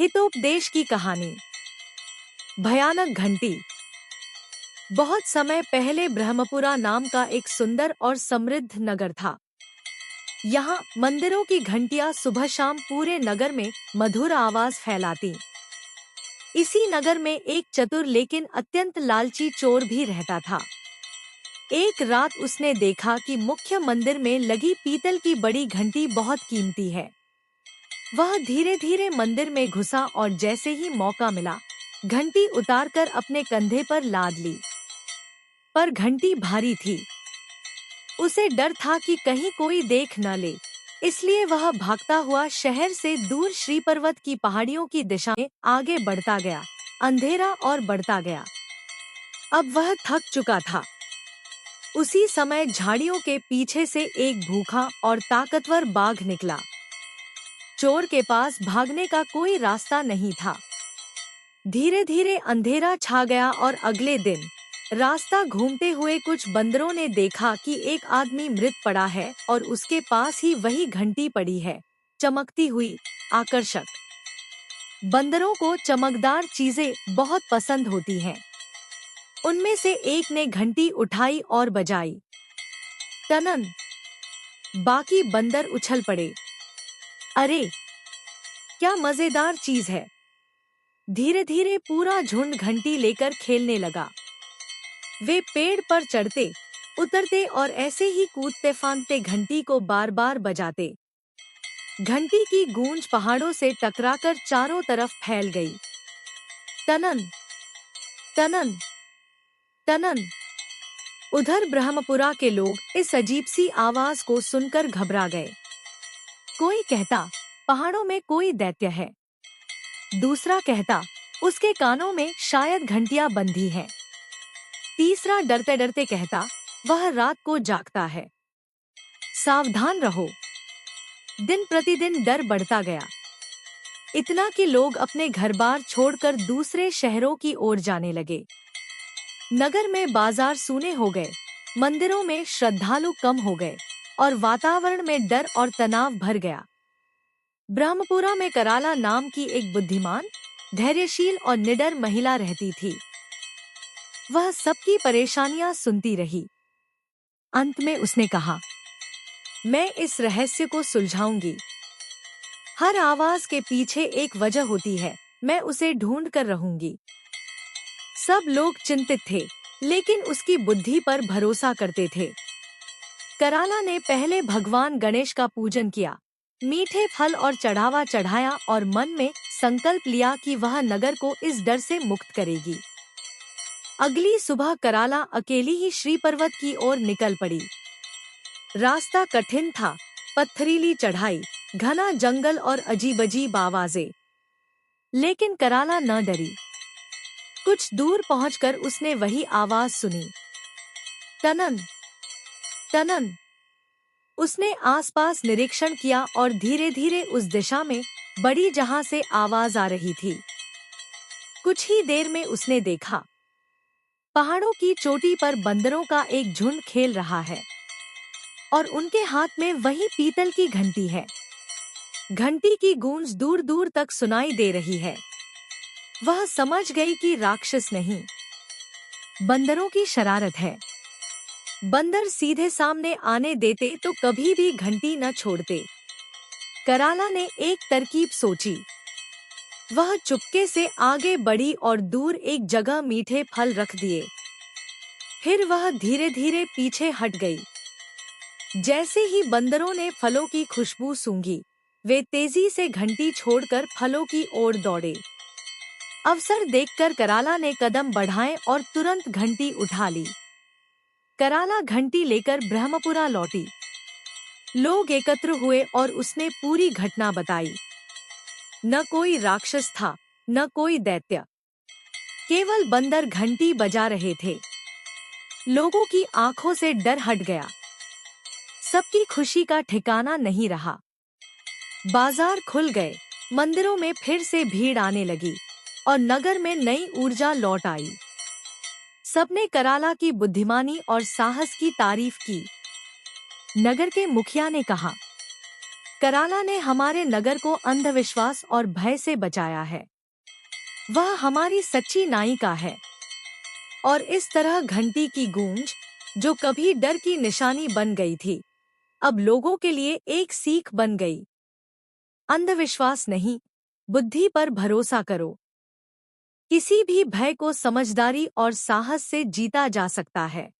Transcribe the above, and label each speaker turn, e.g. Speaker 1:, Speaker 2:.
Speaker 1: हितोपदेश की कहानी। भयानक घंटी। बहुत समय पहले ब्रह्मपुरा नाम का एक सुंदर और समृद्ध नगर था। यहाँ मंदिरों की घंटियां सुबह शाम पूरे नगर में मधुर आवाज फैलाती। इसी नगर में एक चतुर लेकिन अत्यंत लालची चोर भी रहता था। एक रात उसने देखा कि मुख्य मंदिर में लगी पीतल की बड़ी घंटी बहुत कीमती है। वह धीरे धीरे मंदिर में घुसा और जैसे ही मौका मिला घंटी उतारकर अपने कंधे पर लाद ली। पर घंटी भारी थी। उसे डर था कि कहीं कोई देख न ले, इसलिए वह भागता हुआ शहर से दूर श्री पर्वत की पहाड़ियों की दिशा में आगे बढ़ता गया। अंधेरा और बढ़ता गया। अब वह थक चुका था। उसी समय झाड़ियों के पीछे से एक भूखा और ताकतवर बाघ निकला। चोर के पास भागने का कोई रास्ता नहीं था। धीरे धीरे अंधेरा छा गया और अगले दिन रास्ता घूमते हुए कुछ बंदरों ने देखा कि एक आदमी मृत पड़ा है और उसके पास ही वही घंटी पड़ी है, चमकती हुई, आकर्षक। बंदरों को चमकदार चीजें बहुत पसंद होती हैं। उनमें से एक ने घंटी उठाई और बजाई। टनन। बाकी बंदर उछल पड़े। अरे, क्या मजेदार चीज है। धीरे धीरे पूरा झुंड घंटी लेकर खेलने लगा। वे पेड़ पर चढ़ते, उतरते और ऐसे ही कूदते फांदते घंटी को बार बार बजाते। घंटी की गूंज पहाड़ों से टकराकर चारों तरफ फैल गई। टनन, टनन, टनन। उधर ब्रह्मपुरा के लोग इस अजीब सी आवाज को सुनकर घबरा गए। कोई कहता, पहाड़ों में कोई दैत्य है। दूसरा कहता, उसके कानों में शायद घंटियां बंधी हैं। तीसरा डरते डरते कहता, वह रात को जागता है। सावधान रहो। दिन प्रतिदिन डर बढ़ता गया। इतना कि लोग अपने घर-बार छोड़कर दूसरे शहरों की ओर जाने लगे। नगर में बाजार सूने हो गए, मंदिरों में श्रद्धालु कम हो गए और वातावरण में डर और तनाव भर गया। ब्रह्मपुरा में कराला नाम की एक बुद्धिमान, धैर्यशील और निडर महिला रहती थी। वह सबकी परेशानियां सुनती रही। अंत में उसने कहा, मैं इस रहस्य को सुलझाऊंगी। हर आवाज के पीछे एक वजह होती है, मैं उसे ढूंढ कर रहूंगी। सब लोग चिंतित थे, लेकिन उसकी बुद्धि पर भरोसा करते थे। कराला ने पहले भगवान गणेश का पूजन किया, मीठे फल और चढ़ावा चढ़ाया और मन में संकल्प लिया कि वह नगर को इस डर से मुक्त करेगी। अगली सुबह कराला अकेली ही श्री पर्वत की ओर निकल पड़ी। रास्ता कठिन था, पत्थरीली चढ़ाई, घना जंगल और अजीब-अजीब आवाजें। लेकिन कराला न डरी। कुछ दूर पहुंचकर उसने वही आवाज सुनी। टनन, टनन। उसने आसपास निरीक्षण किया और धीरे धीरे उस दिशा में बढ़ी जहां से आवाज आ रही थी। कुछ ही देर में उसने देखा, पहाड़ों की चोटी पर बंदरों का एक झुंड खेल रहा है और उनके हाथ में वही पीतल की घंटी है। घंटी की गूंज दूर दूर तक सुनाई दे रही है। वह समझ गई कि राक्षस नहीं, बंदरों की शरारत है। बंदर सीधे सामने आने देते तो कभी भी घंटी न छोड़ते। कराला ने एक तरकीब सोची। वह चुपके से आगे बढ़ी और दूर एक जगह मीठे फल रख दिए। फिर वह धीरे धीरे पीछे हट गई। जैसे ही बंदरों ने फलों की खुशबू सूंघी, वे तेजी से घंटी छोड़कर फलों की ओर दौड़े। अवसर देखकर कराला ने कदम बढ़ाए और तुरंत घंटी उठा ली। कराला घंटी लेकर ब्रह्मपुरा लौटी। लोग एकत्र हुए और उसने पूरी घटना बताई। न कोई राक्षस था, न कोई दैत्य, केवल बंदर घंटी बजा रहे थे। लोगों की आंखों से डर हट गया। सबकी खुशी का ठिकाना नहीं रहा। बाजार खुल गए, मंदिरों में फिर से भीड़ आने लगी और नगर में नई ऊर्जा लौट आई। सबने कराला की बुद्धिमानी और साहस की तारीफ की। नगर के मुखिया ने कहा, कराला ने हमारे नगर को अंधविश्वास और भय से बचाया है। वह हमारी सच्ची नायिका है। और इस तरह घंटी की गूंज, जो कभी डर की निशानी बन गई थी, अब लोगों के लिए एक सीख बन गई। अंधविश्वास नहीं, बुद्धि पर भरोसा करो। किसी भी भय को समझदारी और साहस से जीता जा सकता है।